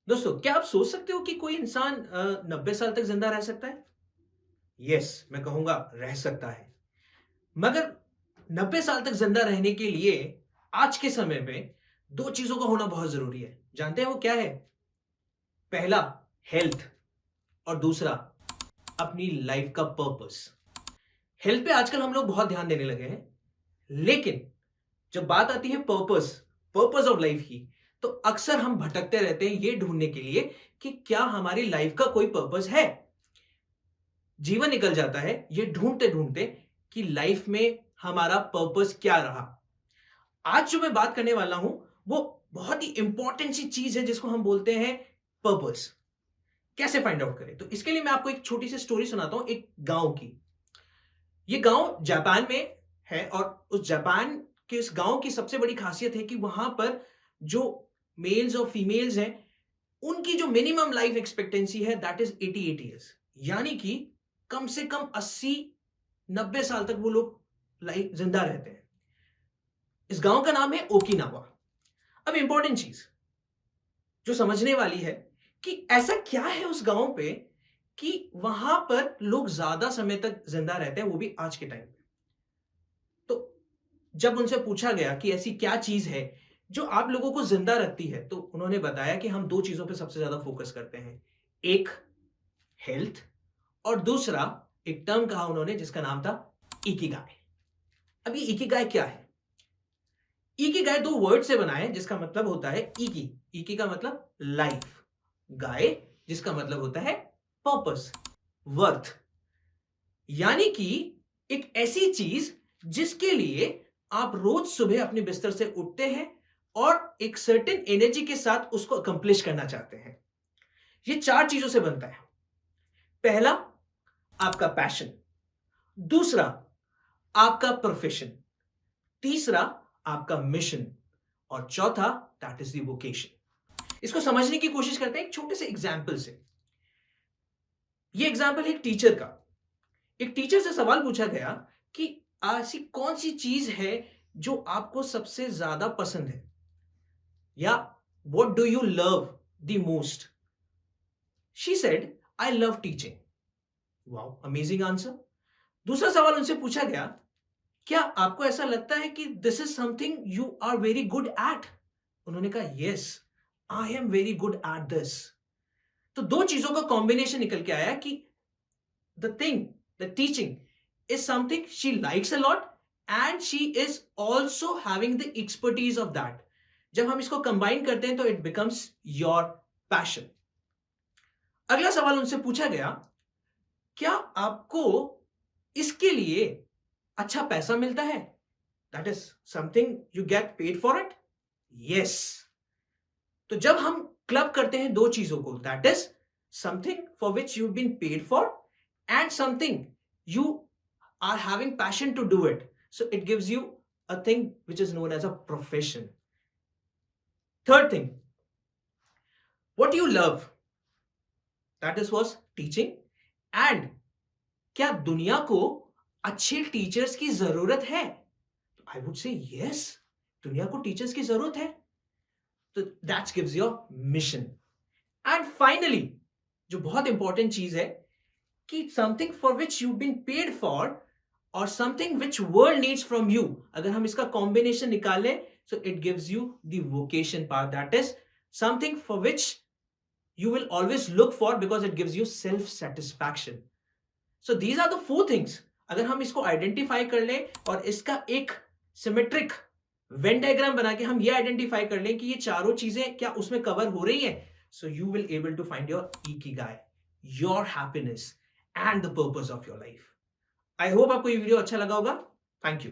दोस्तों, क्या आप सोच सकते हो कि कोई इंसान 90 साल तक जिंदा रह सकता है? यस, मैं कहूंगा रह सकता है। मगर 90 साल तक जिंदा रहने के लिए आज के समय में दो चीजों का होना बहुत जरूरी है। जानते हैं वो क्या है? पहला, हेल्थ। और दूसरा, अपनी लाइफ का पर्पस। हेल्थ पे आजकल हम लोग बहुत ध्यान देने लगे हैं, लेकिन जब बात आती है पर्पस, पर्पस ऑफ लाइफ की, तो अक्सर हम भटकते रहते हैं ये ढूंढने के लिए कि क्या हमारी लाइफ का कोई पर्पस है। जीवन निकल जाता है ये ढूंढते ढूंढते कि लाइफ में हमारा पर्पस क्या रहा। आज जो मैं बात करने वाला हूं वो बहुत ही इंपॉर्टेंट सी चीज है जिसको हम बोलते हैं पर्पस। कैसे फाइंड आउट करें? तो इसके लिए मैं आपको एक छोटी सी स्टोरी सुनाता हूं, एक गांव की। ये गांव जापान में है और उस जापान के इस गांव की सबसे बड़ी खासियत है कि वहां पर जो मेल्स और फीमेल्स हैं, उनकी जो मिनिमम लाइफ एक्सपेक्टेंसी है दैट इज 88 ईयर्स। यानी कि कम से कम 80-90 साल तक वो लोग लाइफ जिंदा रहते हैं। इस गांव का नाम है ओकिनावा। अब इंपॉर्टेंट चीज जो समझने वाली है कि ऐसा क्या है उस गांव पे कि वहां पर लोग ज्यादा समय तक जिंदा रहते हैं, वो भी आज के टाइम पे। तो जब उनसे पूछा गया कि ऐसी क्या चीज है जो आप लोगों को जिंदा रखती है, तो उन्होंने बताया कि हम दो चीजों पे सबसे ज्यादा फोकस करते हैं। एक, हेल्थ। और दूसरा, एक टर्म कहा उन्होंने जिसका नाम था इकिगाई। अब ये इकिगाई क्या है? इकिगाई दो वर्ड से बना है जिसका मतलब होता है इकी। इकी का मतलब लाइफ, गाय जिसका मतलब होता है पर्पस, वर्थ। यानी कि एक ऐसी चीज जिसके लिए आप रोज सुबह अपने बिस्तर से उठते हैं और एक सर्टेन एनर्जी के साथ उसको अकम्प्लिश करना चाहते हैं। ये चार चीजों से बनता है। पहला, आपका पैशन। दूसरा, आपका प्रोफेशन। तीसरा, आपका मिशन। और चौथा, दैट इज द वोकेशन। इसको समझने की कोशिश करते हैं एक छोटे से एग्जाम्पल से। ये एग्जाम्पल है एक टीचर का। एक टीचर से सवाल पूछा गया कि ऐसी कौन सी चीज है जो आपको सबसे ज्यादा पसंद है, या what do you love the most? She said, I love teaching. Wow, amazing answer. दूसरा सवाल उनसे पूछा गया, क्या आपको ऐसा लगता है कि this is something you are very good at? उन्होंने कहा, yes, I am very good at this. तो दो चीजों का कॉम्बिनेशन निकल के आया कि the thing, the teaching is something she likes a lot and she is also having the expertise of that. जब हम इसको कंबाइन करते हैं तो इट बिकम्स योर पैशन। अगला सवाल उनसे पूछा गया, क्या आपको इसके लिए अच्छा पैसा मिलता है? That is something you get paid for it? Yes. तो जब हम क्लब करते हैं दो चीजों को, that is something for which you been paid for and something you are having passion to do it, so it gives you a thing which is known as a profession. Third thing, what you love, that is was teaching. And क्या दुनिया को अच्छे teachers की जरूरत है? I would say yes, दुनिया को teachers की जरूरत है। तो that gives your mission. And finally, जो बहुत इंपॉर्टेंट चीज है कि something for which you been paid for और something which world needs from you, अगर हम इसका कॉम्बिनेशन निकालें so it gives you the vocation part, that is something for which you will always look for because it gives you self satisfaction. So these are the four things. अगर हम इसको identify कर लें और इसका एक symmetric Venn diagram बना के हम ये आइडेंटिफाई कर लें कि ये चारों चीजें क्या उसमें कवर हो रही हैं, so you will able to find your ikigai, your happiness and the purpose of your life. I hope आपको ये वीडियो अच्छा लगा होगा। Thank you.